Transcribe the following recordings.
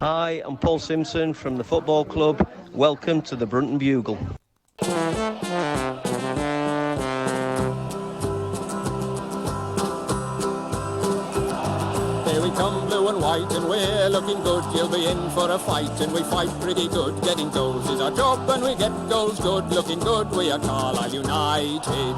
Hi, I'm Paul Simpson from the football club. Welcome to the Brunton Bugle. Here we come, blue and white, and we're looking good. You'll be in for a fight, and we fight pretty good. Getting goals is our job, and we get goals good. Looking good, we are Carlisle United.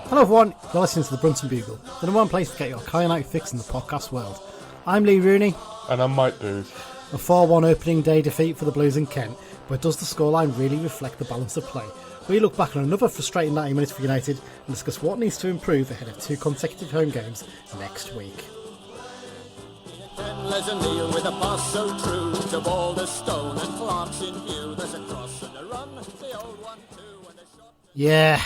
Hello everyone, you're listening to the Brunton Bugle, the number one place to get your Carlisle United fix in the podcast world. I'm Lee Rooney. And I'm Mike Booth. A 4-1 opening day defeat for the Blues in Kent, but does the scoreline really reflect the balance of play? We look back on another frustrating 90 minutes for United and discuss what needs to improve ahead of 2 consecutive home games next week. With a pass so true to ball the stone and Clark's in view. There's a cross and a run, the old 1-2 and a shot. Yeah,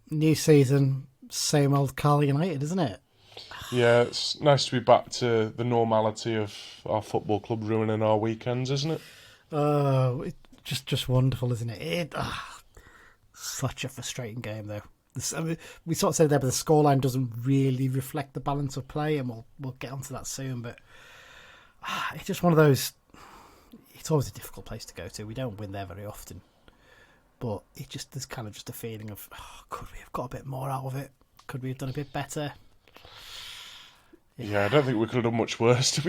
new season, same old Carlisle United, isn't it? Yeah, it's nice to be back to the normality of our football club ruining our weekends, isn't it? Oh, it's just wonderful, isn't it? Such a frustrating game, though. We sort of said there, but the scoreline doesn't really reflect the balance of play, and we'll get onto that soon. But it's just one of those. It's always a difficult place to go to. We don't win there very often, but there's kind of just a feeling of could we have got a bit more out of it? Could we have done a bit better? Yeah, I don't think we could have done much worse, to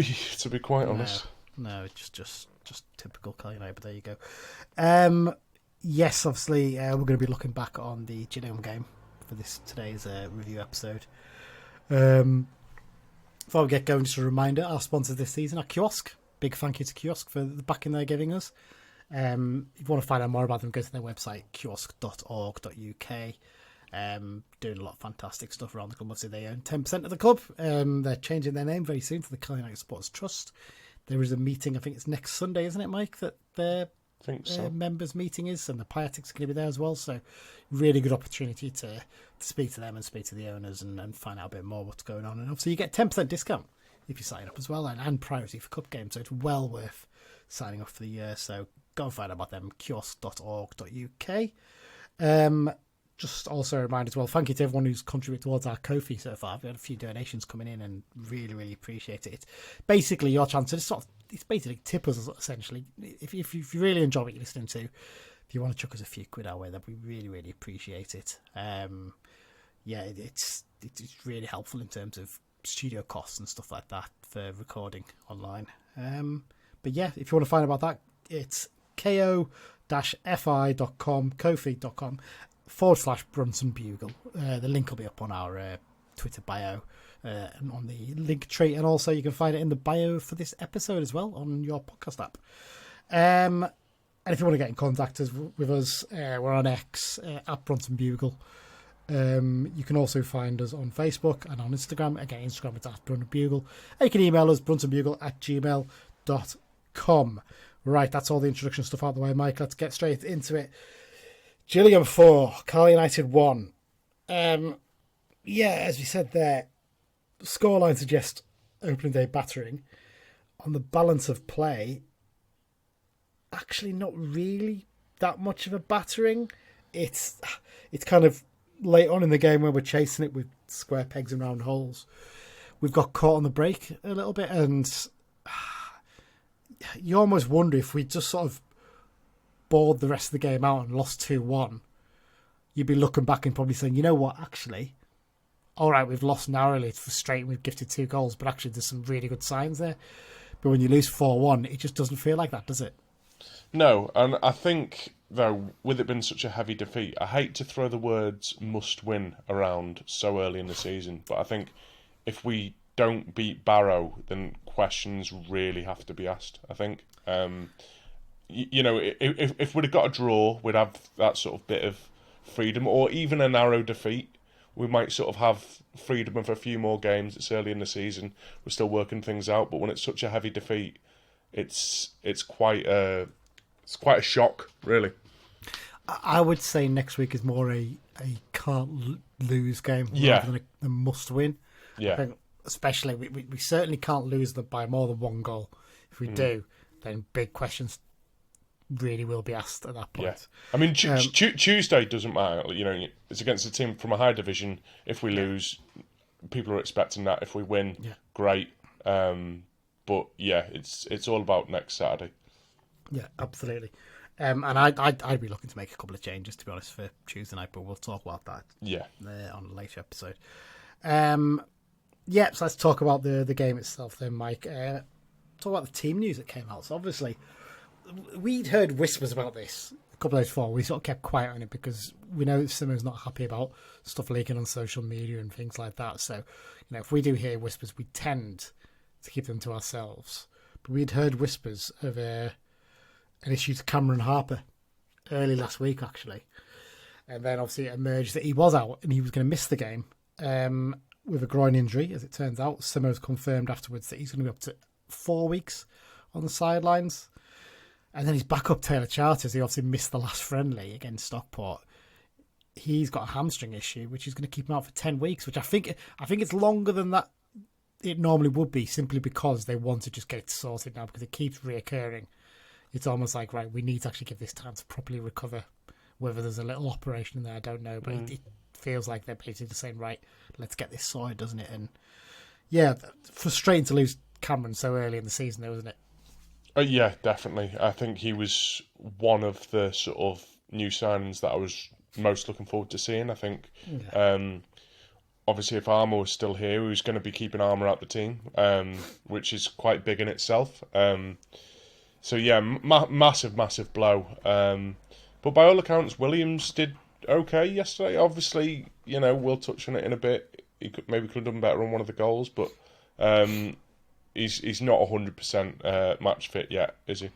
be quite honest. No, it's just typical Carlisle United. But there you go. Yes, obviously, we're going to be looking back on the Gillingham game for today's review episode. Before we get going, just a reminder, our sponsors this season are CUOSC. Big thank you to CUOSC for the backing they're giving us. If you want to find out more about them, go to their website, cuosc.org.uk. Doing a lot of fantastic stuff around the club. Obviously, they own 10% of the club. They're changing their name very soon to the Carlisle United Sports Trust. There is a meeting, I think it's next Sunday, isn't it, Mike, that their members meeting is, and the Piatics are going to be there as well. So really good opportunity to speak to them and speak to the owners and find out a bit more what's going on. And obviously you get 10% discount if you sign up as well, and priority for cup games. So it's well worth signing up for the year. So go and find out about them, cuosc.org.uk. Just also a reminder as well, thank you to everyone who's contributed towards our Ko-fi so far. We've had a few donations coming in and really, really appreciate it. It's basically your chance to it's basically tip us, essentially. If you really enjoy what you're listening to, if you want to chuck us a few quid our way, that we really, really appreciate it. It's really helpful in terms of studio costs and stuff like that for recording online. But yeah, if you want to find out about that, it's ko-fi.com, Ko-fi.com/Brunton Bugle. The link will be up on our Twitter bio and on the link tree, and also you can find it in the bio for this episode as well on your podcast app. And if you want to get in contact with us, we're on X at Brunton Bugle. You can also find us on Facebook and on Instagram. Again, Instagram is at Brunton Bugle. And you can email us bruntonbugle@gmail.com. Right, that's all the introduction stuff out of the way, Mike. Let's get straight into it. Gillingham 4, Carlisle United 1. As we said there, the scoreline suggests opening day battering. On the balance of play, actually not really that much of a battering. It's kind of late on in the game where we're chasing it with square pegs and round holes. We've got caught on the break a little bit, and you almost wonder if we just sort of bored the rest of the game out and lost 2-1, you'd be looking back and probably saying, you know what, actually, all right, we've lost narrowly, it's frustrating, we've gifted 2 goals, but actually there's some really good signs there. But when you lose 4-1, it just doesn't feel like that, does it? No, and I think, though, with it being such a heavy defeat, I hate to throw the words must win around so early in the season, but I think if we don't beat Barrow, then questions really have to be asked, I think. If we'd have got a draw, we'd have that sort of bit of freedom, or even a narrow defeat. We might sort of have freedom of a few more games. It's early in the season. We're still working things out, but when it's such a heavy defeat, it's quite a shock, really. I would say next week is more a can't lose game rather than a must win. Yeah. I think especially we certainly can't lose them by more than 1 goal. If we do, then big questions really will be asked at that point. Yeah. I mean, Tuesday doesn't matter. It's against a team from a high division. If we lose, people are expecting that. If we win, great. But But yeah, it's all about next Saturday. Yeah, absolutely. And I'd be looking to make a couple of changes, to be honest, for Tuesday night, but we'll talk about that on a later episode. So let's talk about the game itself then, Mike. Talk about the team news that came out. So obviously, we'd heard whispers about this a couple of days before. We sort of kept quiet on it because we know Simo's not happy about stuff leaking on social media and things like that. So, if we do hear whispers, we tend to keep them to ourselves. But we'd heard whispers of an issue to Cameron Harper early last week, actually. And then obviously it emerged that he was out and he was going to miss the game with a groin injury, as it turns out. Simo's confirmed afterwards that he's going to be up to 4 weeks on the sidelines. And then his backup, Taylor Charters, he obviously missed the last friendly against Stockport. He's got a hamstring issue, which is going to keep him out for 10 weeks, which I think it's longer than that it normally would be, simply because they want to just get it sorted now, because it keeps reoccurring. It's almost like, right, we need to actually give this time to properly recover. Whether there's a little operation in there, I don't know, but it feels like they're basically saying, right, let's get this sorted, doesn't it? And yeah, frustrating to lose Cameron so early in the season, though, isn't it? Yeah, definitely. I think he was one of the sort of new signings that I was most looking forward to seeing. I think, obviously, if Armour was still here, he was going to be keeping Armour out the team, which is quite big in itself. So yeah, massive blow. But by all accounts, Williams did okay yesterday. Obviously, we'll touch on it in a bit. He could have done better on one of the goals, but he's not 100% match fit yet, is he?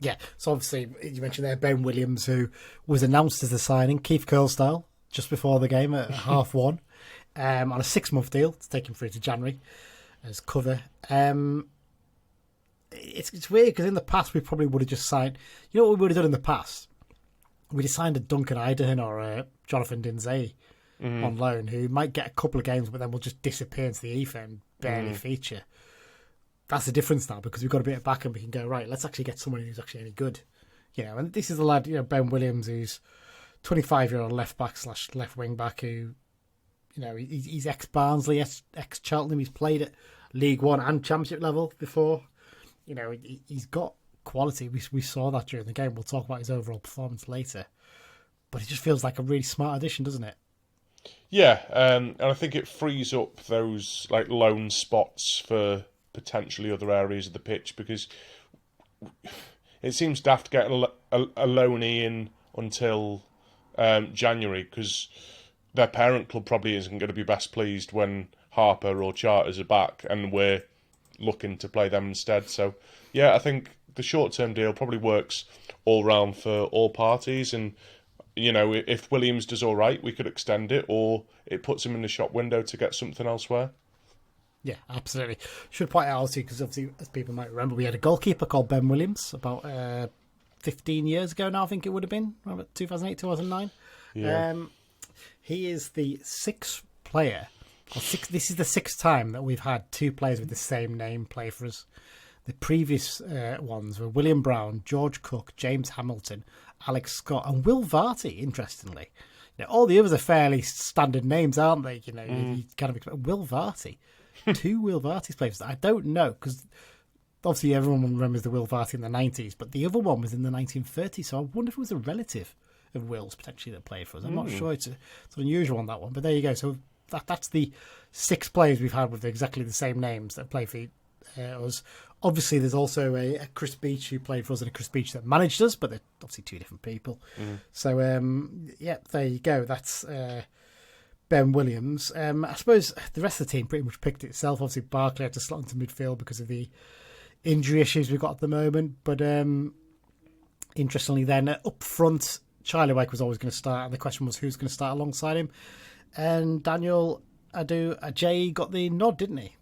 Yeah. So obviously, you mentioned there Ben Williams, who was announced as the signing, Keith Curl style, just before the game at 1:30, on a 6-month deal to take him through to January as cover. It's weird because in the past we probably would have just signed. You know what we would have done in the past? We'd have signed a Duncan Idahan or a Jonathan Dinzey on loan, who might get a couple of games, but then will just disappear into the ether and barely feature. That's the difference now, because we've got a bit of back and we can go, right, let's actually get someone who's actually any good. And this is the lad, Ben Williams, who's 25-year-old left back / left wing back, who, he's ex-Barnsley, ex-Cheltenham. He's played at League One and Championship level before. He's got quality. We saw that during the game. We'll talk about his overall performance later. But it just feels like a really smart addition, doesn't it? Yeah, and I think it frees up those lone spots for potentially other areas of the pitch, because it seems daft getting a loanee in until January, because their parent club probably isn't going to be best pleased when Harper or Charters are back and we're looking to play them instead. So yeah, I think the short-term deal probably works all round for all parties, and if Williams does all right, we could extend it, or it puts him in the shop window to get something elsewhere. Yeah, absolutely. Should point out, because obviously, as people might remember, we had a goalkeeper called Ben Williams about 15 years ago now, I think it would have been, around 2008, 2009. Yeah. He is the sixth player. This is the sixth time that we've had two players with the same name play for us. The previous ones were William Brown, George Cook, James Hamilton, Alex Scott, and Will Varty, interestingly. All the others are fairly standard names, aren't they? You kind of expect Will Varty. Two Will Vartys played for us. I don't know, because obviously everyone remembers the Will Varty in the 90s, but the other one was in the 1930s, so I wonder if it was a relative of Will's potentially that played for us. I'm not sure. It's unusual on that one, but there you go. So that's the 6 players we've had with exactly the same names that play for us. Obviously, there's also a Chris Beach who played for us and a Chris Beach that managed us, but they're obviously two different people. So, there you go. That's Ben Williams. I suppose the rest of the team pretty much picked itself. Obviously, Barkley had to slot into midfield because of the injury issues we've got at the moment. But interestingly then, up front, Charlie Wyke was always going to start, and the question was who's going to start alongside him. And Daniel Ajay got the nod, didn't he?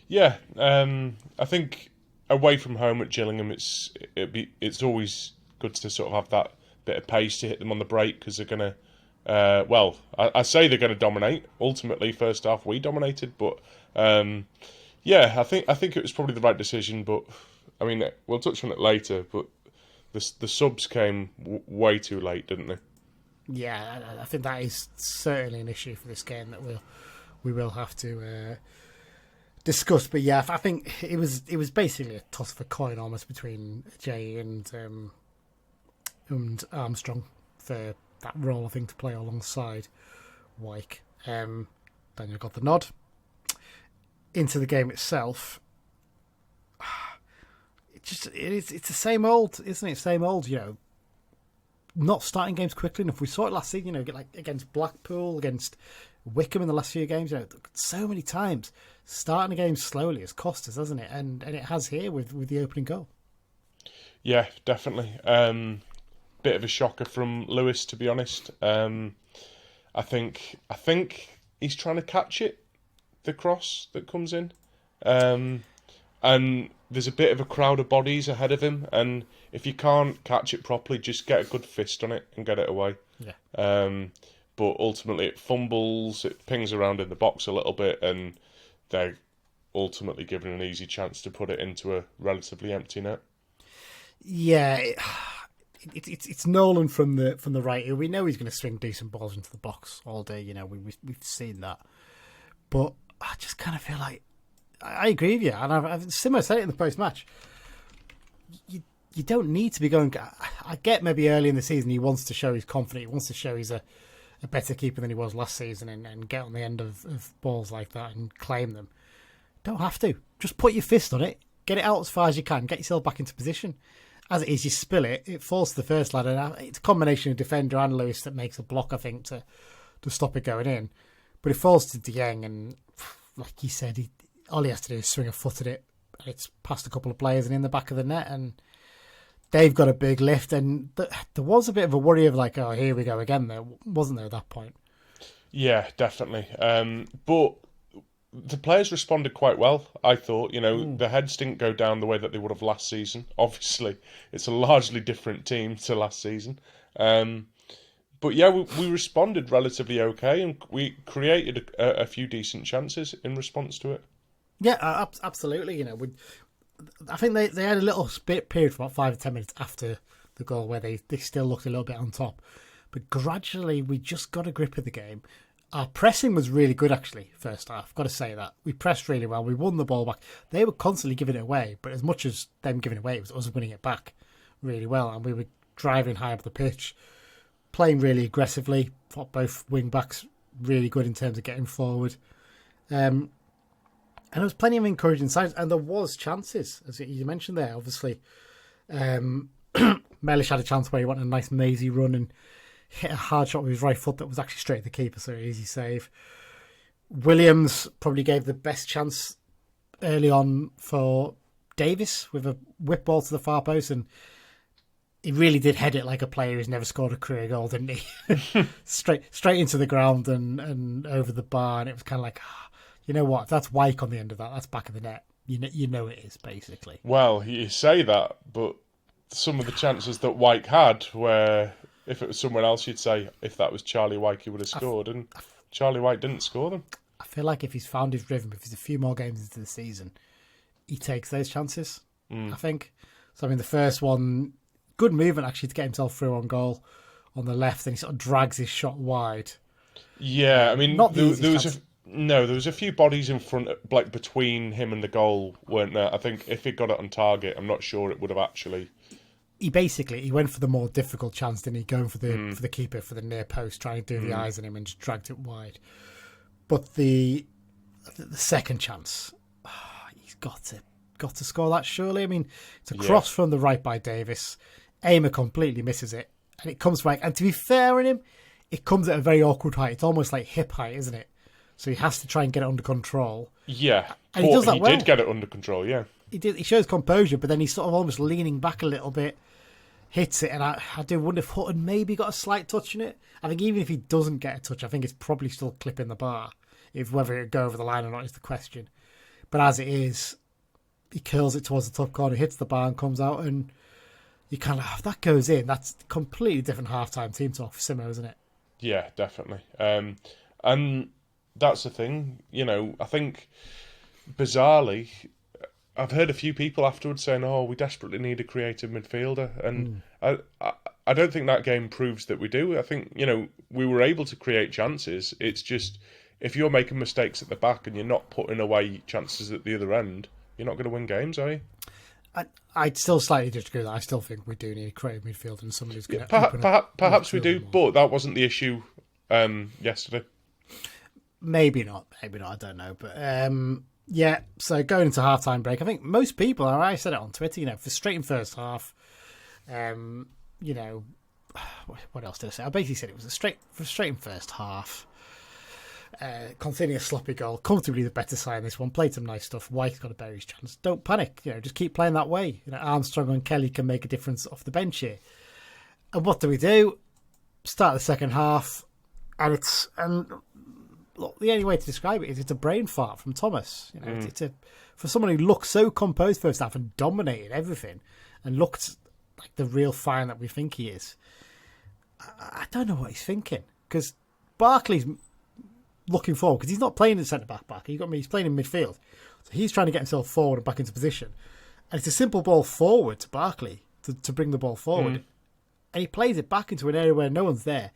Yeah, I think away from home at Gillingham, it's always good to sort of have that bit of pace to hit them on the break, because they're going to, I say they're going to dominate. Ultimately, first half we dominated, but yeah, I think it was probably the right decision. But I mean, we'll touch on it later. But the subs came way too late, didn't they? Yeah, I think that is certainly an issue for this game that we will have to discussed. But yeah, I think it was basically a toss of a coin almost between Jay and Armstrong for that role, I think, to play alongside Wyke. Daniel got the nod. Into the game itself, it's the same old, isn't it? Same old, not starting games quickly enough. We saw it last season, like against Blackpool, against Wickham in the last few games. So many times starting a game slowly has cost us, hasn't it? And it has here with the opening goal. Yeah, definitely. Bit of a shocker from Lewis, to be honest. I think he's trying to catch it, the cross that comes in, and there's a bit of a crowd of bodies ahead of him, and if you can't catch it properly, just get a good fist on it and get it away. Yeah. But ultimately it fumbles, it pings around in the box a little bit, and they're ultimately given an easy chance to put it into a relatively empty net. Yeah, it's Nolan from the right. We know he's going to swing decent balls into the box all day. We've seen that, but I just kind of feel like I agree with you, and I've similar said it in the post match. You don't need to be going. I get maybe early in the season he wants to show he's confident. He wants to show he's a better keeper than he was last season, and get on the end of balls like that and claim them. Don't have to. Just put your fist on it, get it out as far as you can, get yourself back into position. As it is, you spill it, it falls to the first lad, and it's a combination of defender and Lewis that makes a block, I think, to stop it going in. But it falls to Dieng, and like you said, all he has to do is swing a foot at it. It's past a couple of players and in the back of the net, and they've got a big lift. And there was a bit of a worry of like, oh, here we go again, there, wasn't there, at that point? Yeah, definitely. But the players responded quite well, I thought. The heads didn't go down the way that they would have last season. Obviously, it's a largely different team to last season. But yeah, we responded relatively okay, and we created a few decent chances in response to it. Yeah, absolutely. I think they had a little period for about 5 or 10 minutes after the goal where they still looked a little bit on top. But gradually, we just got a grip of the game. Our pressing was really good, actually, first half. Got to say that. We pressed really well. We won the ball back. They were constantly giving it away, but as much as them giving it away, it was us winning it back really well. And we were driving high up the pitch, playing really aggressively. Thought both wing-backs really good in terms of getting forward. And there was plenty of encouraging signs, and there was chances, as you mentioned there, obviously. Mellish had a chance where he went on a nice mazy run and hit a hard shot with his right foot that was actually straight at the keeper, so easy save. Williams probably gave the best chance early on for Davis with a whip ball to the far post, and he really did head it like a player who's never scored a career goal, didn't he? straight into the ground and over the bar, and it was kind of like, you know what? If that's Wyke on the end of that, that's back of the net. You know it is, basically. Well, you say that, but some of the chances that Wyke had, where if it was someone else, you'd say if that was Charlie Wyke, he would have scored, and Charlie Wyke didn't score them. I feel like if he's found his rhythm, if he's a few more games into the season, he takes those chances, I think. So, the first one, good movement actually to get himself through on goal on the left, and he sort of drags his shot wide. Yeah, not the there was a few bodies in front, like between him and the goal, weren't there? I think if he got it on target, I'm not sure it would have actually. He went for the more difficult chance, didn't he? Going for the keeper for the near post, trying to do the eyes on him, and just dragged it wide. But the second chance, he's got to score that surely. It's a cross from the right by Davis. Aimer completely misses it, and it comes back. And to be fair on him, it comes at a very awkward height. It's almost like hip height, isn't it? So he has to try and get it under control. Yeah, and he does that well. He did get it under control. Yeah, he did. He shows composure, but then he's sort of almost leaning back a little bit. Hits it, and I do wonder if Hutton maybe got a slight touch in it. I think even if he doesn't get a touch, I think it's probably still clipping the bar. If whether it go over the line or not is the question. But as it is, he curls it towards the top corner, hits the bar, and comes out, and you kind of, if that goes in, that's a completely different half-time team talk for Simo, isn't it? Yeah, definitely. And that's the thing, I think, bizarrely, I've heard a few people afterwards saying, "Oh, we desperately need a creative midfielder," and I don't think that game proves that we do. I think we were able to create chances. It's just if you're making mistakes at the back and you're not putting away chances at the other end, you're not going to win games, are you? I'd still slightly disagree with that. I still think we do need a creative midfield and somebody who's going to perhaps we do, but that wasn't the issue yesterday. Maybe not. I don't know. But yeah, so going into half-time break, I think most people, I said it on Twitter, frustrating first half. What else did I say? I basically said it was a frustrating first half. Conceding a sloppy goal, comfortably the better side in this one. Played some nice stuff. White's got to bury his chance. Don't panic. Just keep playing that way. Armstrong and Kelly can make a difference off the bench here. And what do? Start the second half, and look, the only way to describe it is it's a brain fart from Thomas. It's for someone who looked so composed first half and dominated everything, and looked like the real fire that we think he is. I don't know what he's thinking, because Barkley's looking forward, because he's not playing in centre back. He's playing in midfield, so he's trying to get himself forward and back into position. And it's a simple ball forward to Barkley to bring the ball forward, and he plays it back into an area where no one's there.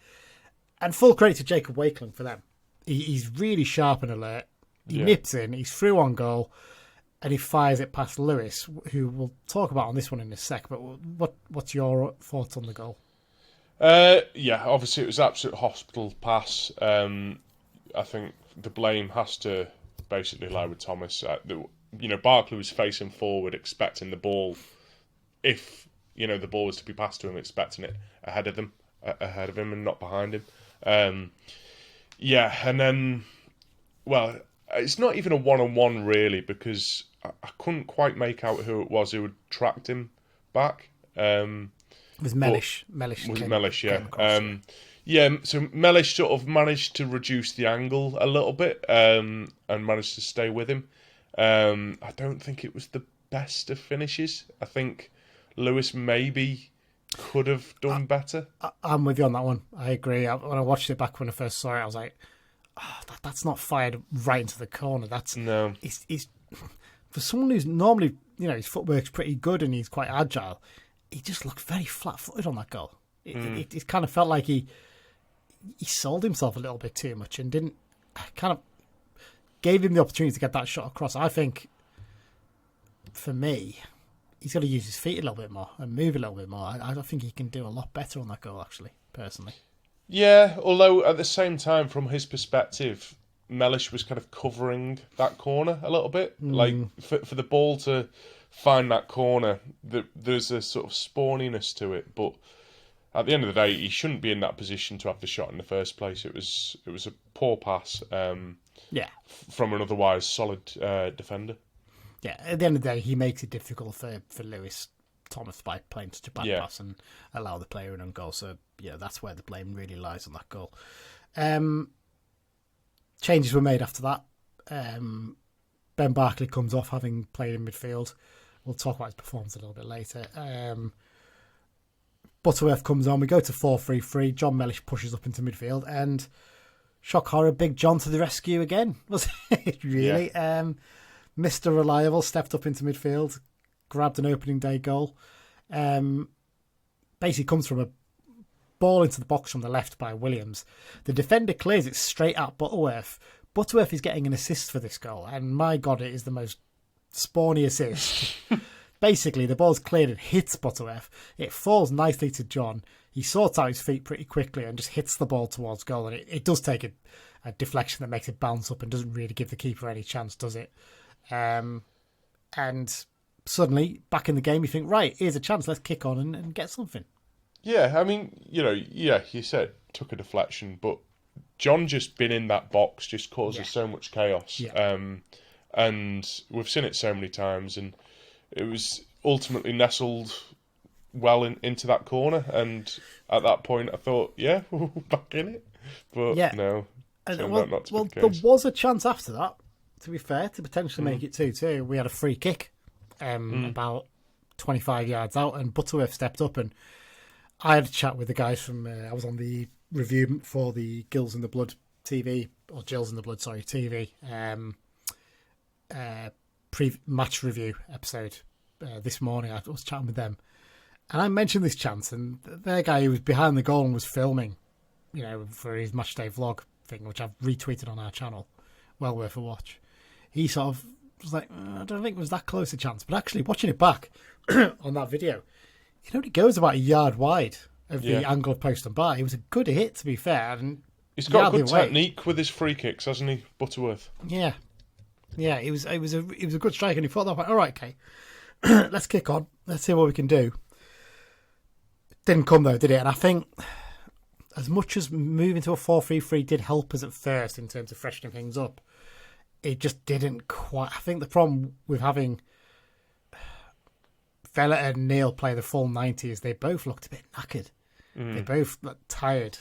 And full credit to Jacob Wakeling for them. He's really sharp and alert. He nips in, he's through on goal, and he fires it past Lewis, who we'll talk about on this one in a sec. But what's your thoughts on the goal? Obviously it was absolute hospital pass. I think the blame has to basically lie with Thomas. Barkley was facing forward, expecting the ball. If the ball was to be passed to him, expecting it ahead of him, and not behind him. And then, it's not even a one-on-one really, because I couldn't quite make out who it was who had tracked him back. It was Mellish. So Mellish sort of managed to reduce the angle a little bit and managed to stay with him. I don't think it was the best of finishes. I think Lewis maybe could have done better. I'm with you on that one. I agree. When I watched it back when I first saw it, I was like, that's not fired right into the corner. No. He's for someone who's normally, his footwork's pretty good and he's quite agile, he just looked very flat-footed on that goal. It kind of felt like he sold himself a little bit too much and didn't kind of gave him the opportunity to get that shot across. I think, for me, he's got to use his feet a little bit more and move a little bit more. I think he can do a lot better on that goal, actually, personally. Yeah, although at the same time, from his perspective, Mellish was kind of covering that corner a little bit. Like, for the ball to find that corner, there's a sort of spawniness to it, but at the end of the day, he shouldn't be in that position to have the shot in the first place. It was a poor pass from an otherwise solid defender. Yeah, at the end of the day, he makes it difficult for Lewis Thomas by playing such a bad pass and allow the player in on goal. So, that's where the blame really lies on that goal. Changes were made after that. Ben Barkley comes off, having played in midfield. We'll talk about his performance a little bit later. Butterworth comes on. We go to 4-3-3. John Mellish pushes up into midfield. And shock horror, Big John to the rescue again. Was it really? Yeah. Mr. Reliable stepped up into midfield, grabbed an opening day goal. Basically comes from a ball into the box from the left by Williams. The defender clears it straight at Butterworth. Butterworth is getting an assist for this goal. And my God, it is the most spawny assist. Basically, the ball's cleared and hits Butterworth. It falls nicely to John. He sorts out his feet pretty quickly and just hits the ball towards goal. And it does take a deflection that makes it bounce up and doesn't really give the keeper any chance, does it? And suddenly, back in the game, you think, right, here's a chance. Let's kick on and get something. Yeah, I mean, you said took a deflection, but John just been in that box just causes so much chaos. Yeah. And we've seen it so many times, and it was ultimately nestled well into that corner. And at that point, I thought, we're back in it. But no, there was a chance after that, to be fair, to potentially make it 2-2. We had a free kick about 25 yards out, and Butterworth stepped up, and I had a chat with the guys from, I was on the review for the Gills in the Blood TV, or Gills in the Blood, sorry, TV, pre-match review episode this morning. I was chatting with them, and I mentioned this chance, and their guy who was behind the goal and was filming, for his matchday vlog, thing, which I've retweeted on our channel. Well worth a watch. He sort of was like, I don't think it was that close a chance. But actually, watching it back on that video, it goes about a yard wide of the angle of post and bar. It was a good hit, to be fair. And he's got good technique with his free kicks, hasn't he, Butterworth? Yeah. It was a good strike, and he thought that, all right, okay, let's kick on. Let's see what we can do. Didn't come though, did it? And I think as much as moving to a 4-3-3 did help us at first in terms of freshening things up, it just didn't quite. I think the problem with having Vella and Neil play the full 90 is they both looked a bit knackered. They both looked tired.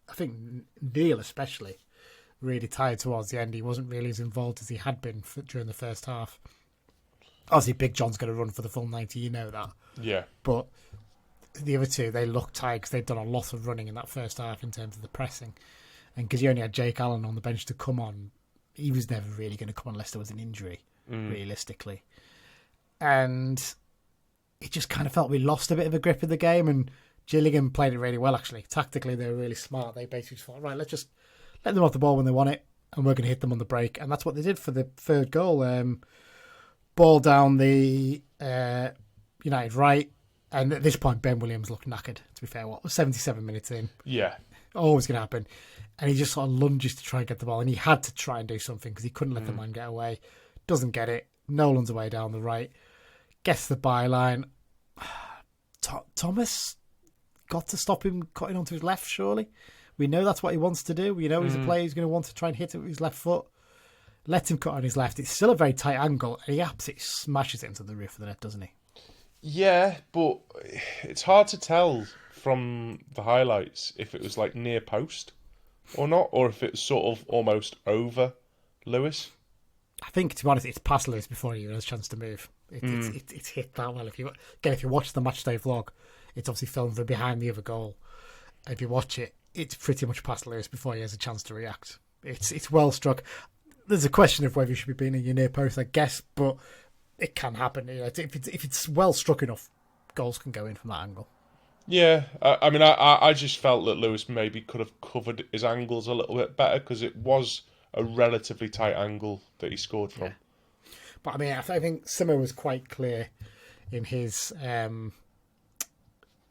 I think Neil especially really tired towards the end. He wasn't really as involved as he had been during the first half. Obviously, Big John's going to run for the full 90, you know that. Yeah. But the other two, they looked tired because they'd done a lot of running in that first half in terms of the pressing. And because you only had Jake Allen on the bench to come on, he was never really going to come on unless there was an injury, realistically. And it just kind of felt we lost a bit of a grip of the game, and Gillingham played it really well, actually. Tactically, they were really smart. They basically thought, right, let's just let them off the ball when they want it, and we're going to hit them on the break. And that's what they did for the third goal. Ball down the United right, and at this point, Ben Williams looked knackered, to be fair. What was 77 minutes in? Yeah. Always going to happen. And he just sort of lunges to try and get the ball, and he had to try and do something because he couldn't let the man get away. Doesn't get it. Nolan's away down the right. Gets the byline. Thomas got to stop him cutting onto his left, surely. We know that's what he wants to do. We know he's a player who's going to want to try and hit it with his left foot. Let him cut on his left. It's still a very tight angle, and he absolutely smashes it into the roof of the net, doesn't he? Yeah, but it's hard to tell from the highlights if it was like near post or not, or if it's sort of almost over Lewis. I think, to be honest, it's past Lewis before he has a chance to move. It's hit that well. If you watch the matchday vlog, it's obviously filmed from behind the other goal. If you watch it, it's pretty much past Lewis before he has a chance to react. It's well struck. There's a question of whether you should be being in your near post, I guess, but it can happen. If it's well struck enough, goals can go in from that angle. Yeah, I mean, I just felt that Lewis maybe could have covered his angles a little bit better because it was a relatively tight angle that he scored from. Yeah. But I mean, I think Simmer was quite clear in his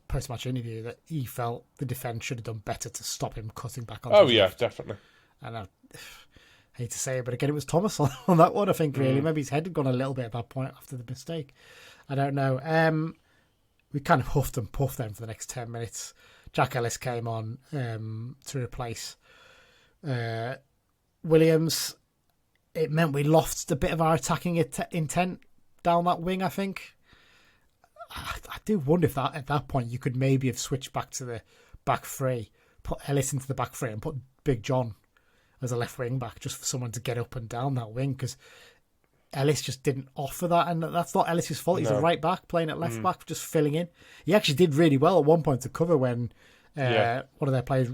post-match interview that he felt the defence should have done better to stop him cutting back on. Definitely. And I hate to say it, but again, it was Thomas on that one, I think, really. Maybe his head had gone a little bit at that point after the mistake. I don't know. We kind of huffed and puffed then for the next 10 minutes. Jack Ellis came on to replace Williams. It meant we lost a bit of our attacking intent down that wing, I think. I do wonder if that at that point you could maybe have switched back to the back three, put Ellis into the back three and put Big John as a left wing back just for someone to get up and down that wing, because Ellis just didn't offer that, and that's not Ellis's fault. He's a right back playing at left back, just filling in. He actually did really well at one point to cover when one of their players,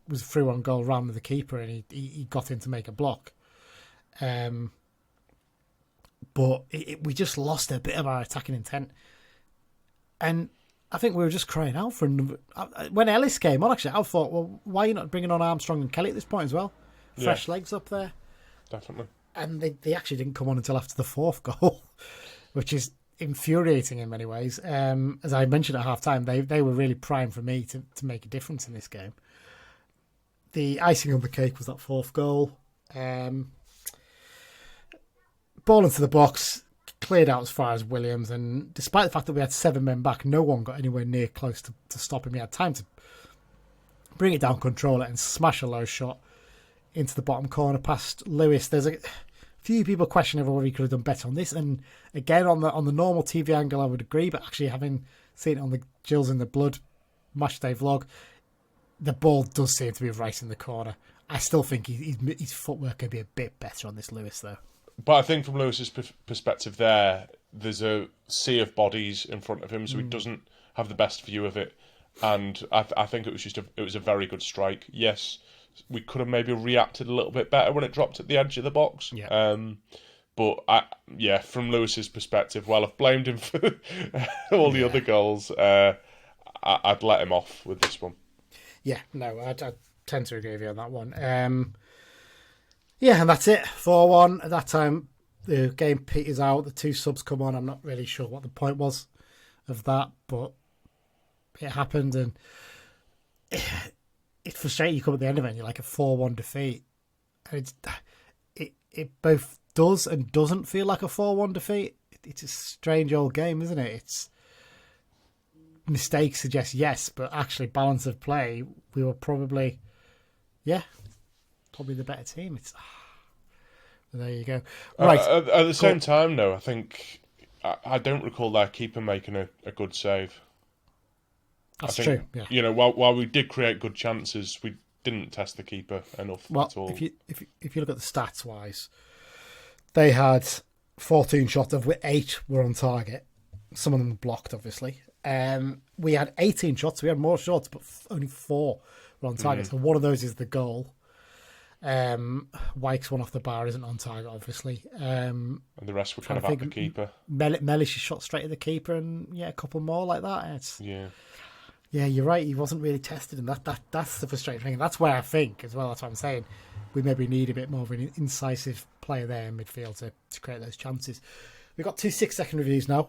was through on goal, ran with the keeper, and he got in to make a block. But we just lost a bit of our attacking intent, and I think we were just crying out for another. When Ellis came on, actually, I thought, well, why are you not bringing on Armstrong and Kelly at this point as well? Fresh legs up there. Definitely. And they actually didn't come on until after the fourth goal, which is infuriating in many ways. As I mentioned at half-time, they were really primed for me to make a difference in this game. The icing on the cake was that fourth goal. Ball into the box, cleared out as far as Williams, and despite the fact that we had 7 men back, no one got anywhere near close to stop him. He had time to bring it down, control it, and smash a low shot into the bottom corner past Lewis. There's a few people questioning whether he could have done better on this, and again on the normal TV angle I would agree, but actually having seen it on the Gills in the Blood matchday vlog, the ball does seem to be right in the corner. I still think his footwork could be a bit better on this Lewis though. But I think from Lewis's perspective there's a sea of bodies in front of him, so he doesn't have the best view of it. And I think it was a very good strike. Yes, we could have maybe reacted a little bit better when it dropped at the edge of the box. Yeah. But from Lewis's perspective, while I've blamed him for all the other goals, I'd let him off with this one. Yeah, no, tend to agree with you on that one. Yeah, and that's it. 4-1. At that time, the game peters out. The 2 subs come on. I'm not really sure what the point was of that, but it happened, and it's frustrating. You come at the end of it, and you're like a 4-1 defeat. And it both does and doesn't feel like a 4-1 defeat. It's a strange old game, isn't it? It's mistakes suggest yes, but actually balance of play, we were probably the better team. It's there you go. Right. At the same time, though, I think I don't recall their keeper making a good save. That's true. Yeah. You know, while we did create good chances, we didn't test the keeper enough at all. If you look at the stats wise, they had 14 shots, of which 8 were on target. Some of them were blocked, obviously. We had 18 shots. We had more shots, but only 4 were on target. So one of those is the goal. Wyke's one off the bar isn't on target, obviously. And the rest were kind of at the keeper. Mellish shot straight at the keeper, and a couple more like that. Yeah, you're right. He wasn't really tested, and that's the frustrating thing. And that's where I think, as well, that's what I'm saying, we maybe need a bit more of an incisive player there in midfield to create those chances. We've got 2 6-second reviews now.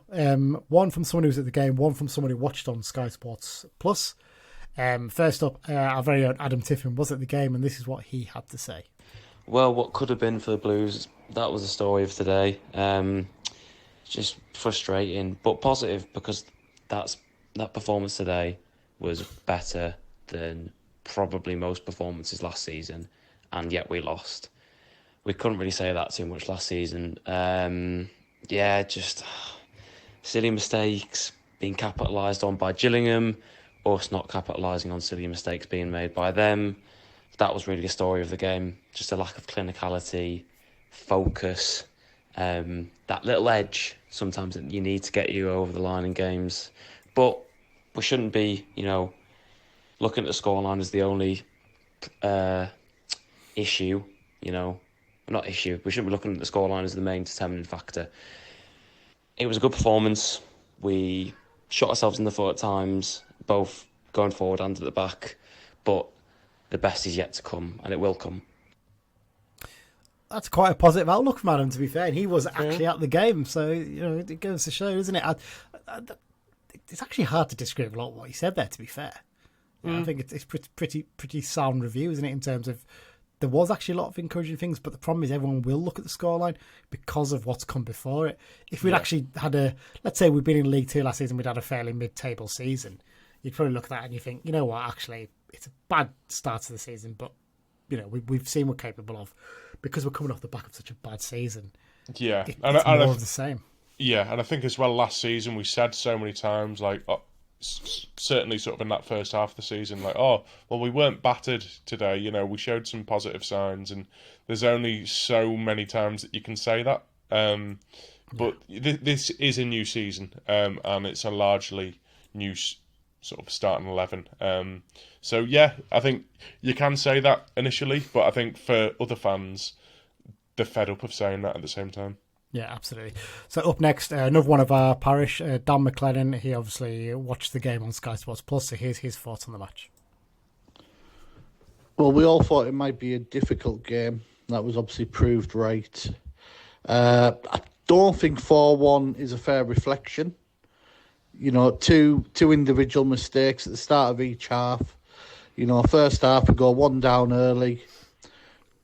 One from someone who was at the game, one from someone who watched on Sky Sports Plus. First up, our very own Adam Tiffin was at the game, and this is what he had to say. Well, what could have been for the Blues, that was the story of today. Just frustrating, but positive, because that performance today was better than probably most performances last season, and yet we lost. We couldn't really say that too much last season. Just silly mistakes being capitalised on by Gillingham, us not capitalising on silly mistakes being made by them. That was really the story of the game. Just a lack of clinicality, focus, that little edge sometimes that you need to get you over the line in games. But we shouldn't be, looking at the scoreline as the only issue, not issue. We shouldn't be looking at the scoreline as the main determining factor. It was a good performance. We shot ourselves in the foot at times, both going forward and at the back. But the best is yet to come, and it will come. That's quite a positive outlook from Adam, to be fair. And he was actually at the game, so it goes to show, isn't it? It's actually hard to disagree with a lot of what he said there, to be fair. I think it's pretty sound review, isn't it, in terms of there was actually a lot of encouraging things, but the problem is everyone will look at the scoreline because of what's come before it. If we'd actually had let's say we'd been in League 2 last season, we'd had a fairly mid-table season, you'd probably look at that and you think, you know what, actually, it's a bad start to the season, but we've seen what we're capable of. Because we're coming off the back of such a bad season. Yeah. It's more of the same. Yeah, and I think as well last season we said so many times, certainly sort of in that first half of the season, we weren't battered today, we showed some positive signs, and there's only so many times that you can say that. But this is a new season, and it's a largely new sort of starting 11. I think you can say that initially, but I think for other fans, they're fed up of saying that at the same time. Yeah, absolutely. So up next, another one of our parish, Dan McLennan. He obviously watched the game on Sky Sports Plus, so here's his thoughts on the match. Well, we all thought it might be a difficult game. That was obviously proved right. I don't think 4-1 is a fair reflection. Two individual mistakes at the start of each half. First half we go 1 down early.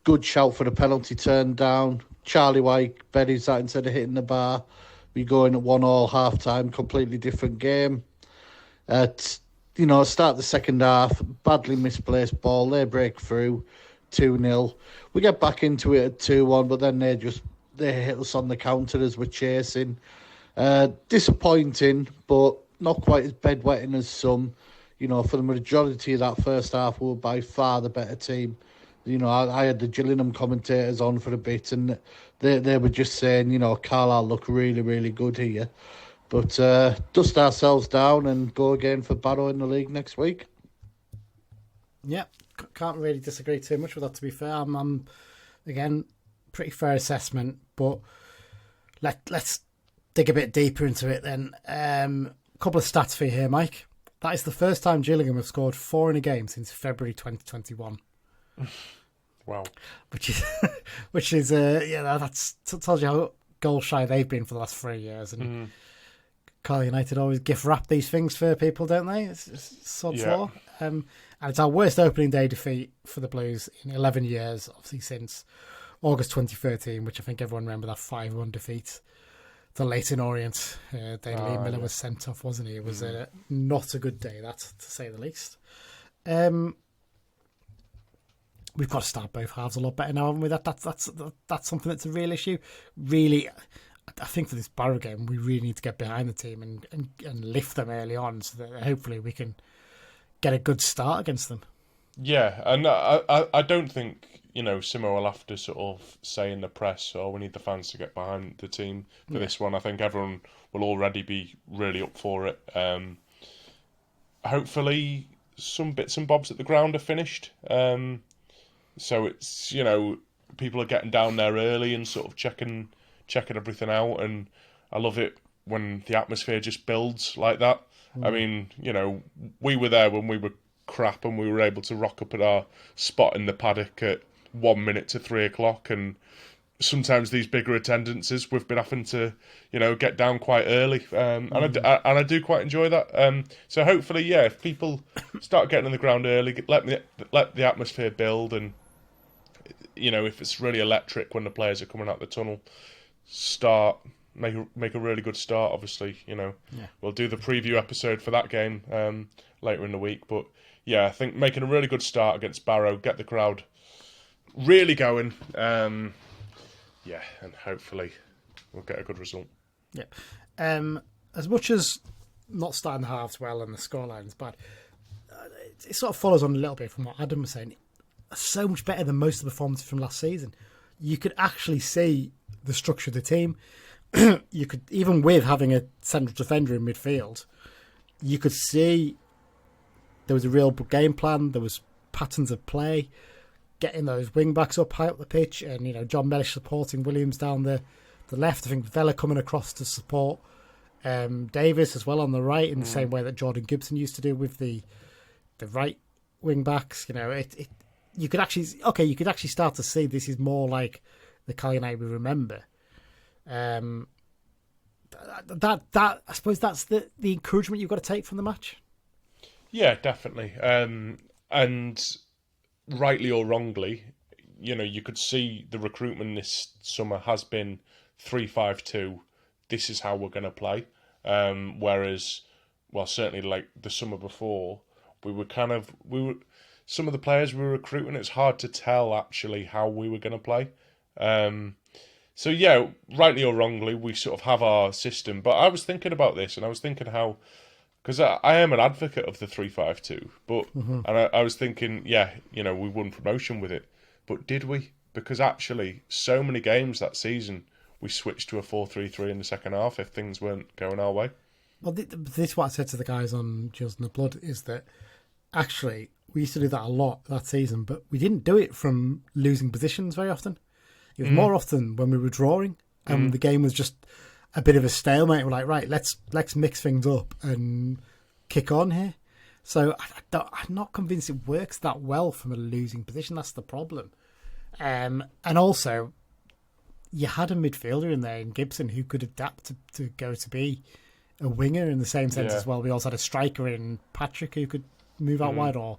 Good shout for the penalty turn down. Charlie Wyke buries that instead of hitting the bar. We go in at 1-1 half time, completely different game. Start the second half, badly misplaced ball. They break through 2-0. We get back into it at 2-1, but then they hit us on the counter as we're chasing. Disappointing, but not quite as bedwetting as some. For the majority of that first half, we were by far the better team. I had the Gillingham commentators on for a bit, and they were just saying, Carlisle look really, really good here. But dust ourselves down and go again for Barrow in the league next week. Yeah, can't really disagree too much with that, to be fair. I'm again, pretty fair assessment, but let's dig a bit deeper into it then. A couple of stats for you here, Mike. That is the first time Gillingham have scored 4 in a game since February 2021. Wow. Which is that tells you how goal shy they've been for the last 3 years. And Carlisle United always gift wrap these things for people, don't they? It's sod's law. And it's our worst opening day defeat for the Blues in 11 years, obviously since August 2013, which I think everyone remember that 5-1 defeat. The Leyton Orient day Lee Miller was sent off, wasn't he? It was not a good day, that, to say the least. We've got to start both halves a lot better now, haven't we? That's something that's a real issue. Really, I think for this Barrow game, we really need to get behind the team and lift them early on, so that hopefully we can get a good start against them. Yeah, and I don't think, Simo will have to sort of say in the press, we need the fans to get behind the team for this one. I think everyone will already be really up for it. Hopefully some bits and bobs at the ground are finished. So it's, people are getting down there early and sort of checking everything out. And I love it when the atmosphere just builds like that. I mean, we were there when we were crap and we were able to rock up at our spot in the paddock at 1 minute to 3 o'clock. And sometimes these bigger attendances, we've been having to, get down quite early. And I do quite enjoy that. So hopefully, if people start getting on the ground early, let the atmosphere build, and if it's really electric when the players are coming out the tunnel, make a really good start. Obviously, we'll do the preview episode for that game later in the week. But I think making a really good start against Barrow, get the crowd really going. And hopefully we'll get a good result. Yeah. As much as not starting the halves well and the scoreline's bad, it sort of follows on a little bit from what Adam was saying. So much better than most of the performances from last season. You could actually see the structure of the team. You could, even with having a central defender in midfield, you could see there was a real game plan. There was patterns of play, getting those wing backs up high up the pitch, and John Mellish supporting Williams down the left. I think Vela coming across to support Davis as well on the right, in the same way that Jordan Gibson used to do with the right wing backs. You could actually start to see this is more like the Carlisle United we remember. That I suppose that's the encouragement you've got to take from the match. Yeah, definitely. And rightly or wrongly, you could see the recruitment this summer has been 3-5-2. This is how we're going to play. Whereas, certainly like the summer before, some of the players we were recruiting, it's hard to tell actually how we were going to play. So rightly or wrongly, we sort of have our system. But I was thinking about this, and I was thinking how, because I am an advocate of the 3-5-2, but and I was thinking, we won promotion with it, but did we? Because actually, so many games that season, we switched to a 4-3-3 in the second half if things weren't going our way. Well, this is what I said to the guys on Gills in the Blood, is that actually we used to do that a lot that season, but we didn't do it from losing positions very often. It was more often when we were drawing and the game was just a bit of a stalemate. We're like, right, let's mix things up and kick on here. So I'm not convinced it works that well from a losing position. That's the problem. And also, you had a midfielder in there in Gibson who could adapt to go to be a winger in the same sense as well. We also had a striker in Patrick who could move out wide, or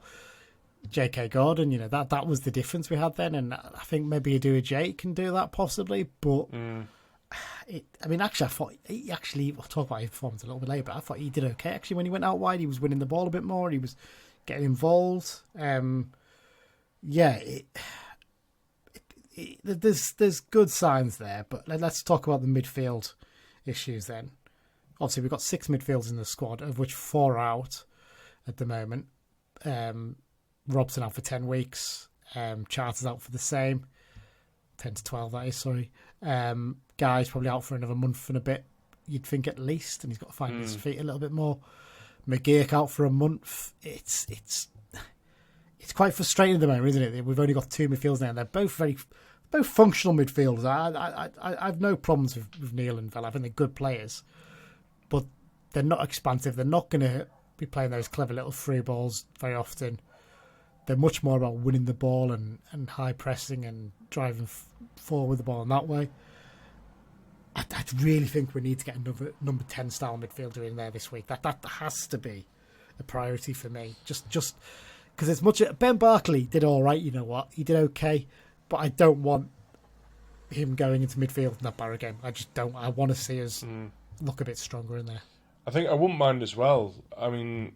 J.K. Gordon. That was the difference we had then. And I think maybe Adua J can do that possibly, but actually, I thought we'll talk about his performance a little bit later, but I thought he did okay actually when he went out wide. He was winning the ball a bit more. He was getting involved. There's good signs there, but let's talk about the midfield issues then. Obviously, we've got 6 midfielders in the squad, of which 4 are out at the moment. Robson out for 10 weeks. Charter's out for the same. 10 to 12, that is, sorry. Guy's probably out for another month and a bit, you'd think at least, and he's got to find his feet a little bit more. McGeoch out for a month. It's quite frustrating at the moment, isn't it? We've only got 2 midfielders now, and they're both both functional midfielders. I have no problems with Neil and Vela. I think they're good players, but they're not expansive. They're not going to be playing those clever little free balls very often. They're much more about winning the ball and high pressing and driving forward with the ball in that way. I really think we need to get another number 10 style midfielder in there this week. That has to be a priority for me. Just because as much Ben Barkley did all right, you know what, he did okay, but I don't want him going into midfield in that Barrow game. I just don't. I want to see us look a bit stronger in there. I think I wouldn't mind as well. I mean,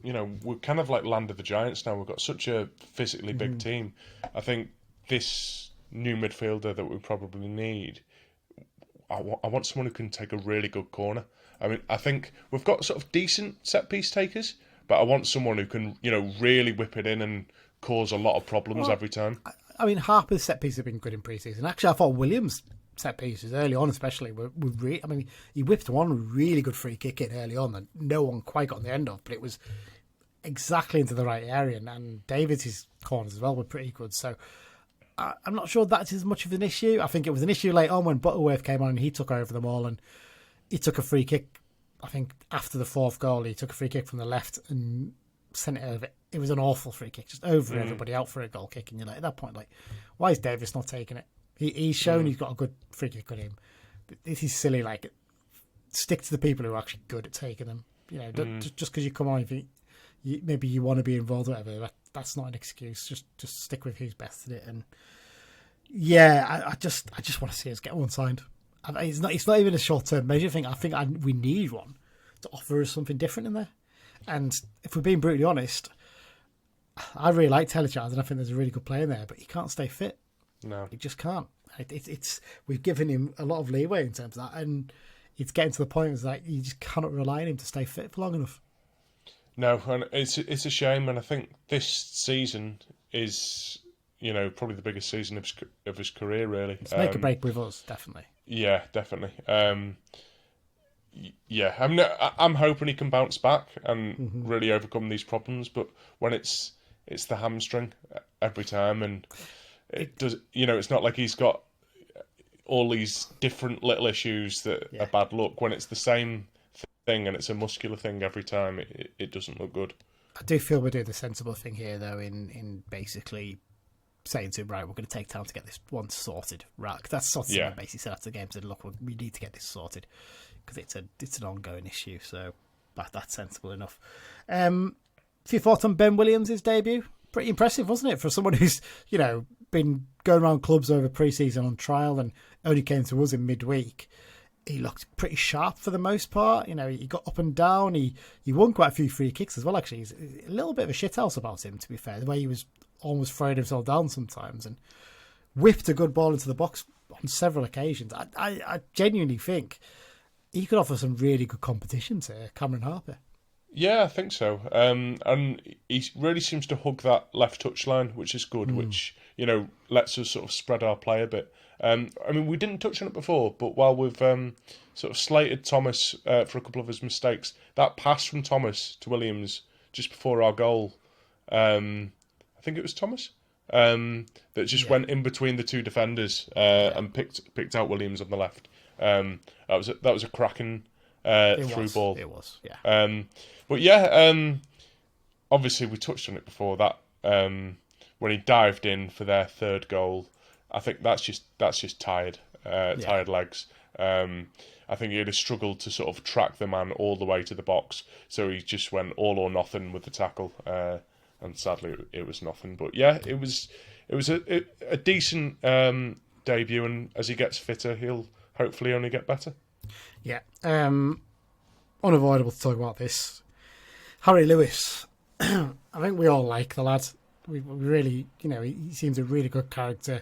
you know, we're kind of like land of the giants now. We've got such a physically big team. I think this new midfielder that we probably need, I want someone who can take a really good corner. I mean, I think we've got sort of decent set-piece takers, but I want someone who can, you know, really whip it in and cause a lot of problems every time. I mean, Harper's set-pieces have been good in pre-season. Actually, I thought Williams' set-pieces I mean, he whipped one really good free kick in early on that no one quite got on the end of, but it was exactly into the right area, and Davids' corners as well were pretty good. So I'm not sure that's as much of an issue. I think it was an issue late on when Butterworth came on and he took over them all, and he took a free kick. I think after the fourth goal, he took a free kick from the left and sent it over. It was an awful free kick, just over everybody out for a goal kick. And you're like, at that point, like, why is Davis not taking it? He's shown he's got a good free kick on him. This is silly. Like, stick to the people who are actually good at taking them. You know, just because you come on, if maybe you want to be involved, or whatever. That's not an excuse. Just stick with who's best at it. And yeah, I just want to see us get one signed. It's not even a short term measure thing. I think we need one to offer us something different in there. And if we're being brutally honest, I really like Taylor Charles, and I think there's a really good player in there, but he can't stay fit. No, he just can't. We've given him a lot of leeway in terms of that, and it's getting to the point where like you just cannot rely on him to stay fit for long enough. No, and it's a shame, and I think this season is, you know, probably the biggest season of his career, really. It's make a break with us, definitely. Yeah, definitely. Yeah, I'm hoping he can bounce back and really overcome these problems. But when it's the hamstring every time, and it does, you know, it's not like he's got all these different little issues that are bad luck. When it's the same thing and it's a muscular thing every time, it doesn't look good. I do feel we're doing the sensible thing here, though, in basically saying to him, right, we're going to take time to get this one sorted. Right, that's sort of what I basically said after the game. Said, look, we need to get this sorted because it's an ongoing issue. So that's sensible enough. Few thoughts on Ben Williams' debut? Pretty impressive, wasn't it, for someone who's, you know, been going around clubs over pre-season on trial and only came to us in midweek. He looked pretty sharp for the most part. You know, he got up and down. He won quite a few free kicks as well, actually. He's a little bit of a shithouse about him, to be fair, the way he was almost throwing himself down sometimes, and whipped a good ball into the box on several occasions. I genuinely think he could offer some really good competition to Cameron Harper. Yeah, I think so. And he really seems to hug that left touchline, which is good, which, you know, lets us sort of spread our play a bit. I mean, we didn't touch on it before, but while we've sort of slated Thomas for a couple of his mistakes, that pass from Thomas to Williams just before our goal, I think it was Thomas, that just went in between the two defenders and picked out Williams on the left. That was a cracking through ball. It was, yeah. But yeah, obviously we touched on it before that when he dived in for their third goal. I think that's just tired legs. I think he'd have struggled to sort of track the man all the way to the box, so he just went all or nothing with the tackle, and sadly it was nothing. But yeah, it was a decent debut, and as he gets fitter, he'll hopefully only get better. Yeah, unavoidable to talk about this. Harry Lewis, I think we all like the lad. We really, you know, he seems a really good character.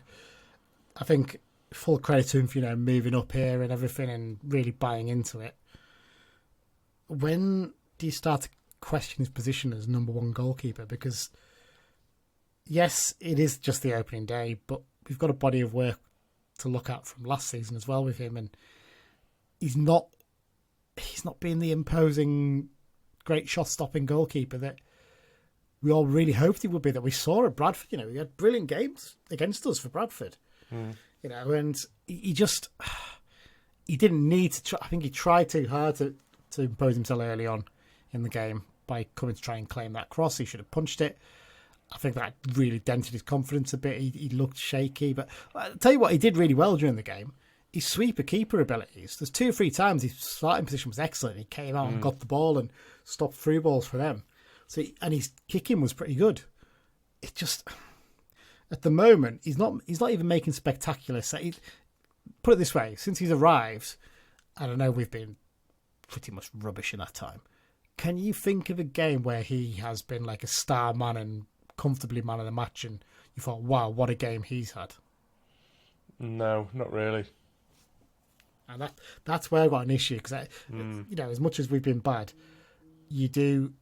I think full credit to him for, you know, moving up here and everything and really buying into it. When do you start to question his position as number one goalkeeper? Because yes, it is just the opening day, but we've got a body of work to look at from last season as well with him, and he's not being the imposing, great shot-stopping goalkeeper that we all really hoped he would be, that we saw at Bradford. You know, he had brilliant games against us for Bradford. You know, and he didn't need to try. I think he tried too hard to impose himself early on in the game, by coming to try and claim that cross. He should have punched it. I think that really dented his confidence a bit. He looked shaky. But I'll tell you what, he did really well during the game. His sweeper-keeper abilities. There's 2 or 3 times his starting position was excellent. He came out and got the ball and stopped through balls for them. And his kicking was pretty good. It just, at the moment, he's not even making spectacular saves. Put it this way, since he's arrived, and I know we've been pretty much rubbish in that time, can you think of a game where he has been like a star man and comfortably man of the match and you thought, wow, what a game he's had? No, not really. And that's where I've got an issue, because as much as we've been bad, you do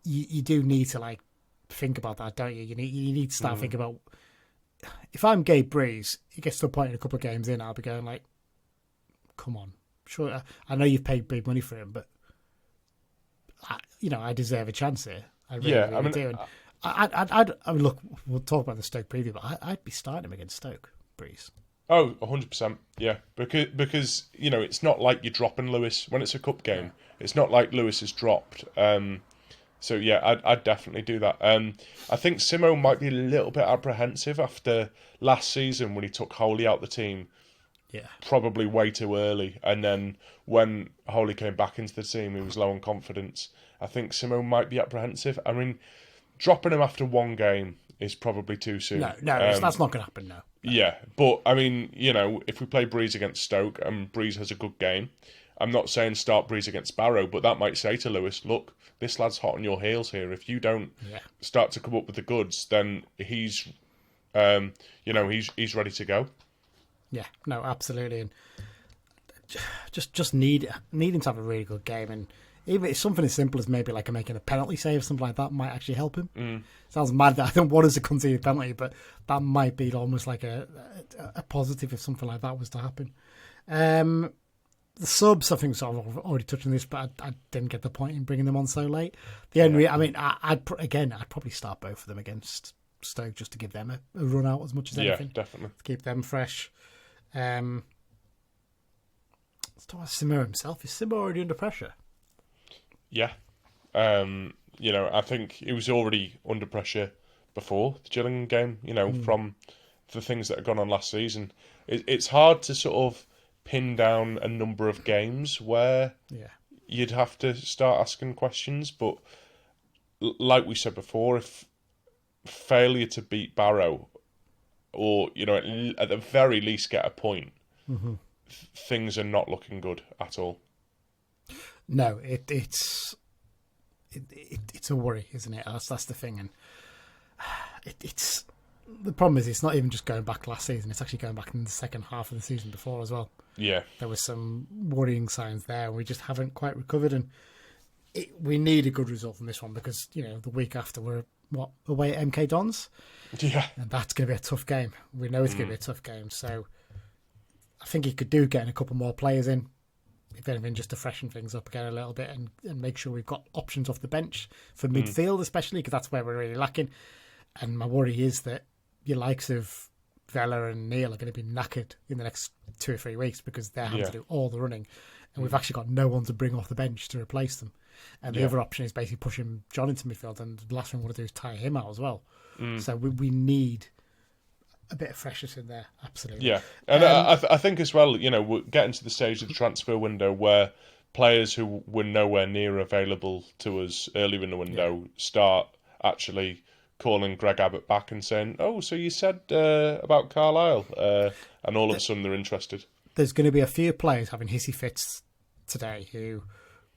need to like think about that, don't you? You need to start thinking about, if I'm Gabe Breeze, it gets to a point in a couple of games in, I'll be going like, come on, sure, I know you've paid big money for him, but I deserve a chance here. I really do. And I mean, look, we'll talk about the Stoke preview, but I'd be starting him against Stoke, Breeze. Oh, 100%, yeah. Because it's not like you're dropping Lewis when it's a cup game. It's not like Lewis is dropped. So yeah, I'd definitely do that. I think Simo might be a little bit apprehensive after last season when he took Holy out the team. Yeah, probably way too early. And then when Holy came back into the team, he was low on confidence. I think Simo might be apprehensive. I mean, dropping him after one game is probably too soon. No, that's not going to happen now. Yeah, but I mean, if we play Breeze against Stoke and Breeze has a good game, I'm not saying start Breeze against Barrow, but that might say to Lewis, look, this lad's hot on your heels here. If you don't start to come up with the goods, then he's ready to go. Yeah, no, absolutely, and just needing to have a really good game, and even if something as simple as maybe like making a penalty save, something like that might actually help him. Sounds mad that I don't want us to concede a penalty, but that might be almost like a positive if something like that was to happen. The subs, I think, sort of already touched on this, but I didn't get the point in bringing them on so late. I'd probably start both of them against Stoke just to give them a run out as much as anything. Yeah, definitely. To keep them fresh. Let's talk about Simo himself. Is Simo already under pressure? Yeah. I think he was already under pressure before the Gillingham game, from the things that had gone on last season. It's hard to sort of pin down a number of games where you'd have to start asking questions, but like we said before, if failure to beat Barrow or, at the very least get a point, things are not looking good at all. No, it's a worry, isn't it? That's the thing, and it's the problem is it's not even just going back last season; it's actually going back in the second half of the season before as well. Yeah, there were some worrying signs there, and we just haven't quite recovered. And we need a good result from this one because the week after we're away at MK Dons, and that's going to be a tough game. We know it's going to be a tough game, so I think he could do getting a couple more players in. If anything, just to freshen things up again a little bit and make sure we've got options off the bench for midfield, especially because that's where we're really lacking. And my worry is that your likes of Vela and Neil are going to be knackered in the next 2 or 3 weeks because they're having to do all the running. And we've actually got no one to bring off the bench to replace them. And the other option is basically pushing John into midfield. And the last thing we want to do is tire him out as well. So we need a bit of freshness in there, absolutely. Yeah, and I think as well, we're getting to the stage of the transfer window where players who were nowhere near available to us earlier in the window start actually calling Greg Abbott back and saying, "Oh, so you said about Carlisle," and all of a sudden they're interested. There's going to be a few players having hissy fits today who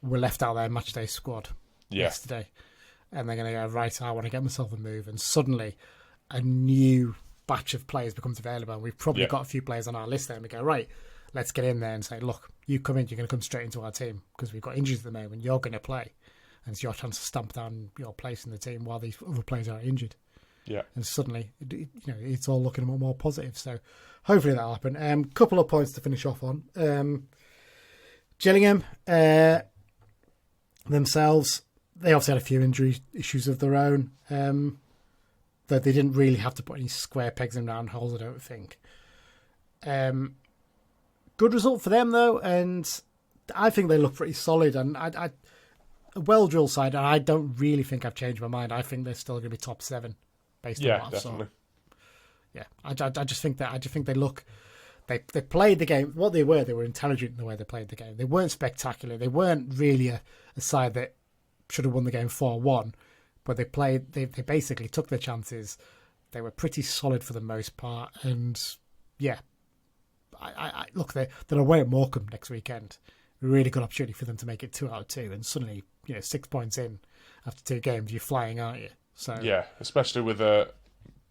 were left out of their matchday squad yesterday, and they're going to go, right, I want to get myself a move, and suddenly a new batch of players becomes available, and we've probably got a few players on our list there, and we go, right, let's get in there and say, look, you come in, you're going to come straight into our team because we've got injuries at the moment, you're going to play, and it's your chance to stamp down your place in the team while these other players are injured. And suddenly it's all looking a lot more positive, so hopefully that'll happen. Couple of points to finish off on. Gillingham themselves, they obviously had a few injury issues of their own, that they didn't really have to put any square pegs in round holes, I don't think. Good result for them, though, and I think they look pretty solid. And a well-drilled side, and I don't really think I've changed my mind. I think they're still going to be top 7 based on what I saw. Yeah, I just think they look. They played the game. What they were intelligent in the way they played the game. They weren't spectacular. They weren't really a side that should have won the game 4-1, but they played. They basically took their chances. They were pretty solid for the most part, and yeah, I look. They're away at Morecambe next weekend. A really good opportunity for them to make it 2 out of 2, and suddenly, 6 points in after 2 games, you're flying, aren't you? So yeah, especially with a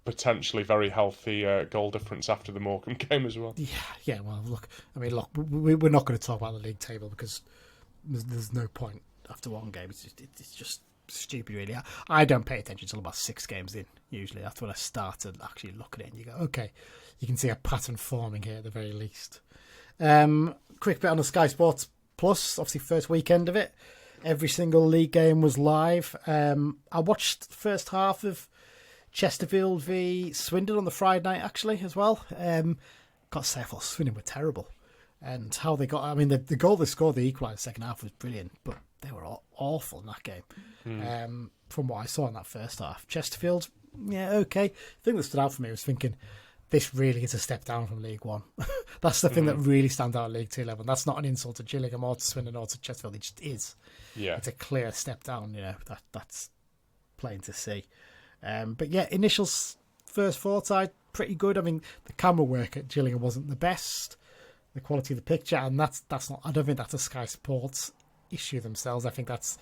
potentially very healthy goal difference after the Morecambe game as well. Yeah. Well, look, we're not going to talk about the league table because there's no point after 1 game. It's just stupid, really. I don't pay attention until about 6 games in. Usually, that's when I start to actually look at it, and you go, okay, you can see a pattern forming here at the very least. Quick bit on the Sky Sports Plus, obviously first weekend of it. Every single league game was live. I watched the first half of Chesterfield v Swindon on the Friday night, actually, as well. Got to say, I thought Swindon were terrible. And how they got... the goal they scored, the equaliser second half, was brilliant, but they were awful in that game. From what I saw in that first half. Chesterfield, yeah, okay. The thing that stood out for me was thinking, this really is a step down from League One. That's the thing that really stands out at League 2 level. That's not an insult to Gillingham or to Swindon or to Chesterfield. It just is. Yeah. It's a clear step down, that's plain to see. But yeah, initials first fortnight, pretty good. The camera work at Gillingham wasn't the best. The quality of the picture, and that's not. I don't think that's a Sky Sports issue themselves. I think that's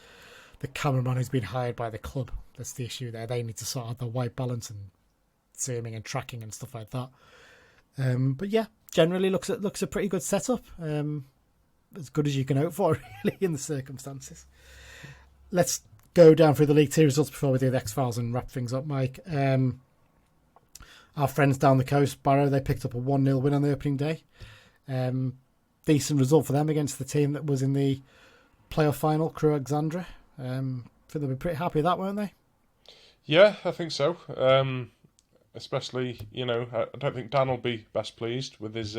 the cameraman who's been hired by the club. That's the issue there. They need to sort out the white balance and zooming and tracking and stuff like that. But yeah, generally looks a pretty good setup. As good as you can hope for, really, in the circumstances. Let's go down through the League 2 results before we do the X-Files and wrap things up, Mike. Our friends down the coast, Barrow, they picked up a 1-0 win on the opening day. Decent result for them against the team that was in the playoff final, Crewe Alexandra. I think they'll be pretty happy with that, won't they? Yeah, I think so. Especially, I don't think Dan will be best pleased with his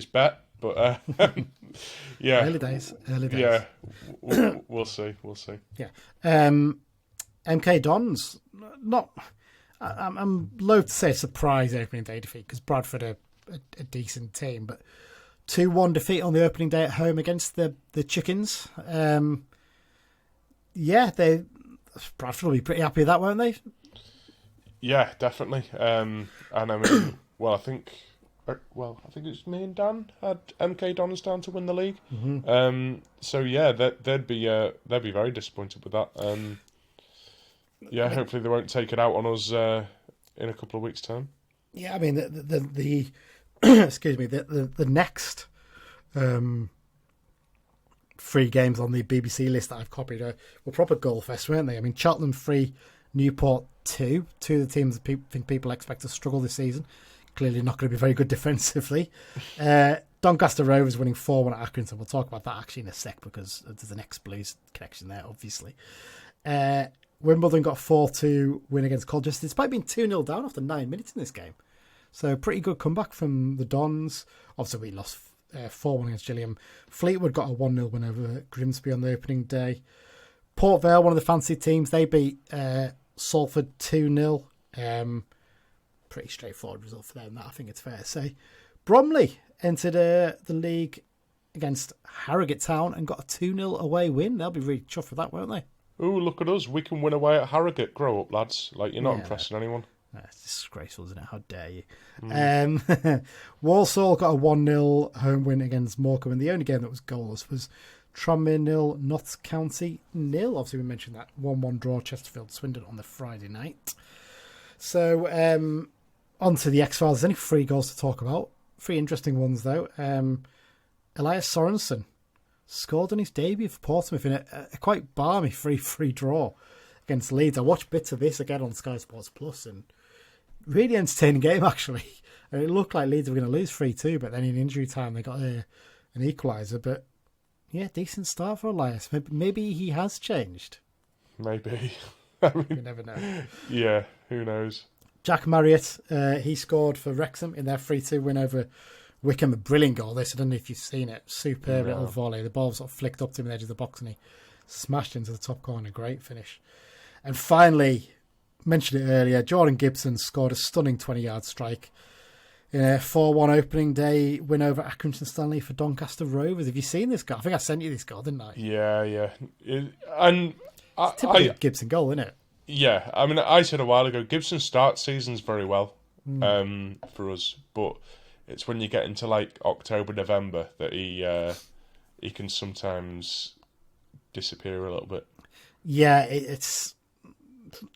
bet, but yeah, early days. Yeah, we'll see. Yeah, MK Dons. I'm loath to say a surprise opening day defeat because Bradford are a decent team, but 2-1 defeat on the opening day at home against the Chickens. Bradford will be pretty happy with that, won't they? Yeah, definitely. And I think it's me and Dan had MK Dons down to win the league. Mm-hmm. So yeah, they'd be very disappointed with that. Yeah, hopefully they won't take it out on us in a couple of weeks' time. Yeah, the excuse me, the next 3 games on the BBC list that I've copied were proper goal fest, weren't they? Cheltenham 3, Newport 2 of the teams that think people expect to struggle this season. Clearly not going to be very good defensively. Doncaster Rovers winning 4-1 at Accrington. We'll talk about that actually in a sec because there's an ex-Blues connection there, obviously. Wimbledon got a 4-2 win against Colchester, despite being 2-0 down after 9 minutes in this game. So pretty good comeback from the Dons. Obviously, we lost 4-1 against Gillingham. Fleetwood got a 1-0 win over Grimsby on the opening day. Port Vale, one of the fancy teams, they beat Salford 2-0. Pretty straightforward result for them, that I think it's fair to say. Bromley entered the league against Harrogate Town and got a 2-0 away win. They'll be really chuffed with that, won't they? Ooh, look at us. We can win away at Harrogate. Grow up, lads. You're not impressing anyone. It's disgraceful, isn't it? How dare you? Walsall got a 1-0 home win against Morecambe, and the only game that was goalless was Tranmere 0, Notts County 0. Obviously, we mentioned that 1-1 draw Chesterfield Swindon on the Friday night. So, on to the X-Files. There's only 3 goals to talk about. 3 interesting ones, though. Elias Sorensen scored on his debut for Portsmouth in a quite balmy 3-3 draw against Leeds. I watched bits of this again on Sky Sports Plus, and really entertaining game, actually. And it looked like Leeds were going to lose 3-2, but then in injury time they got an equaliser. But yeah, decent start for Elias. Maybe he has changed. Maybe. You never know. Yeah, who knows? Jack Marriott, he scored for Wrexham in their 3-2 win over Wickham. A brilliant goal this. I don't know if you've seen it. Superb little volley. The ball sort of flicked up to him in the edge of the box and he smashed into the top corner. Great finish. And finally, mentioned it earlier, Jordan Gibson scored a stunning 20-yard strike in a 4-1 opening day win over Accrington Stanley for Doncaster Rovers. Have you seen this goal? I think I sent you this goal, didn't I? Yeah. It's typically a Gibson goal, isn't it? Yeah, I mean, I said a while ago, Gibson starts seasons very well for us, but it's when you get into like October, November that he can sometimes disappear a little bit. Yeah, it's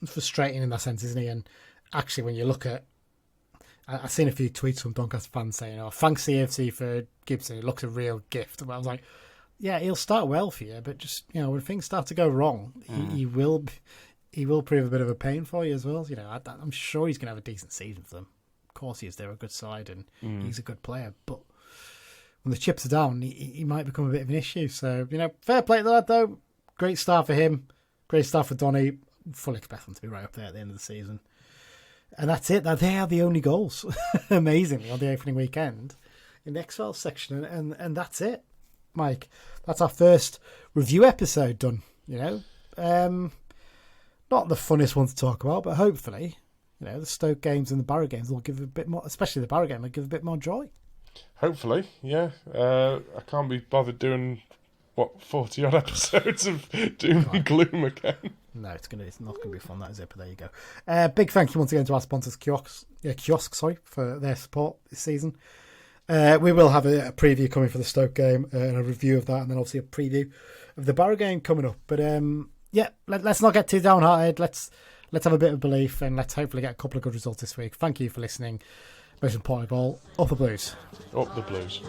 frustrating in that sense, isn't he? And actually, when you look at, I've seen a few tweets from Doncaster fans saying, "Oh, thanks CFC for Gibson. It looks a real gift." But I was like, "Yeah, he'll start well for you, but just when things start to go wrong, he will prove a bit of a pain for you as well. I'm sure he's going to have a decent season for them. Of course, he is. They're a good side, and he's a good player. But when the chips are down, he might become a bit of an issue. So fair play to that though. Great start for him. Great start for Donny. Fully expect them to be right up there at the end of the season." And that's it. They are the only goals, amazingly, on the opening weekend in the X-Files section. And that's it, Mike. That's our first review episode done, Not the funnest one to talk about, but hopefully, the Stoke games and the Barrow games will give a bit more, especially the Barrow game, will give a bit more joy. Hopefully, yeah. I can't be bothered doing 40-odd episodes of doom and gloom again. No, it's not going to be fun, that is it, but there you go. Big thank you once again to our sponsors, CUOSC, for their support this season. We will have a preview coming for the Stoke game and a review of that, and then obviously a preview of the Barrow game coming up. But let's not get too downhearted. Let's have a bit of belief, and let's hopefully get a couple of good results this week. Thank you for listening. Most importantly of all, up the Blues. Up the Blues.